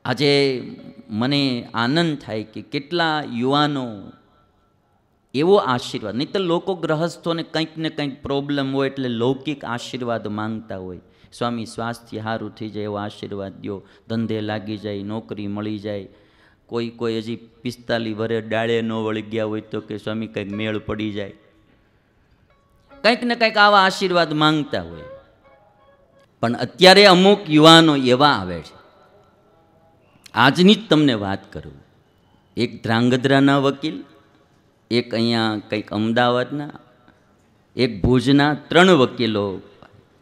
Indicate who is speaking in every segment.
Speaker 1: આજે મને આનંદ થાય કે કેટલા યુવાનો એવો આશીર્વાદ, નહીં તો લોકો ગ્રહસ્થોને કંઈક ને કંઈક પ્રોબ્લેમ હોય એટલે લૌકિક આશીર્વાદ માંગતા હોય. સ્વામી સ્વાસ્થ્ય સારું થઈ જાય એવો આશીર્વાદ દો, ધંધે લાગી જાય, નોકરી મળી જાય. કોઈ હજી 45 વર્ષ ડાળે ન વળી ગયા હોય તો કે સ્વામી કંઈક મેળ પડી જાય. કંઈક ને કંઈક આવા આશીર્વાદ માંગતા હોય. પણ અત્યારે અમુક યુવાનો એવા આવે છે, આજની જ તમને વાત કરું. એક ધ્રાંગધ્રાના વકીલ, એક અહીંયા કંઈક અમદાવાદના, એક ભુજના, 3 વકીલો,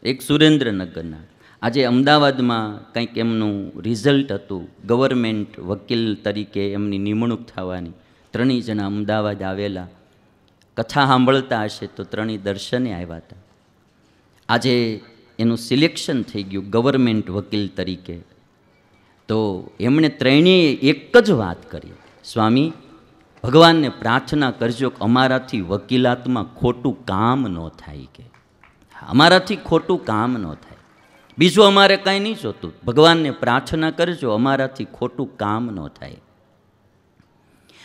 Speaker 1: એક સુરેન્દ્રનગરના. આજે અમદાવાદમાં કંઈક એમનું રિઝલ્ટ હતું, ગવર્મેન્ટ વકીલ તરીકે એમની નિમણૂક થવાની. 3 જણા અમદાવાદ આવેલા. કથા સાંભળતા હશે તો 3 દર્શને આવ્યા હતા. આજે એનું સિલેક્શન થઈ ગયું ગવર્મેન્ટ વકીલ તરીકે. તો એમણે 3 એક જ વાત કરી, સ્વામી ભગવાનને પ્રાર્થના કરજો કે અમારાથી વકીલાતમાં ખોટું કામ ન થાય, કે અમારાથી ખોટું કામ ન થાય, બીજું અમારે કાંઈ નહીં જોતું, ભગવાનને પ્રાર્થના કરજો અમારાથી ખોટું કામ ન થાય.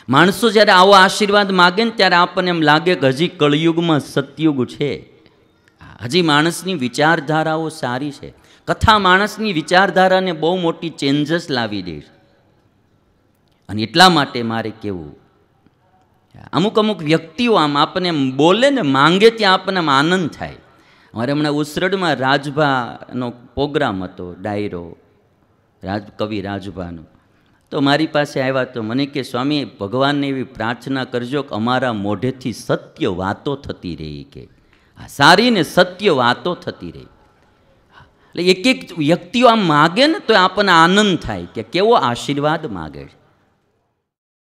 Speaker 1: માણસો જ્યારે આવો આશીર્વાદ માગે ને ત્યારે આપણને એમ લાગે કે હજી કળયુગમાં સતયુગ છે, હજી માણસની વિચારધારાઓ સારી છે. કથા માણસની વિચારધારાને બહુ મોટી ચેન્જીસ લાવી દે છે. અને એટલા માટે મારે કહેવું, અમુક વ્યક્તિઓ આમ આપણને બોલે ને માંગે ત્યાં આપણને આનંદ થાય. અમારે હમણાં ઉસરડમાં રાજભાનો પ્રોગ્રામ હતો, ડાયરો કવિ રાજભાનો. તો મારી પાસે આવ્યા તો મને કે સ્વામી ભગવાનને એવી પ્રાર્થના કરજો કે અમારા મોઢેથી સત્ય વાતો થતી રહી, કે સારી ને સત્ય વાતો થતી રહી. એટલે એક વ્યક્તિઓ આમ માગે ને તો આપણને આનંદ થાય કે કેવો આશીર્વાદ માગે છે.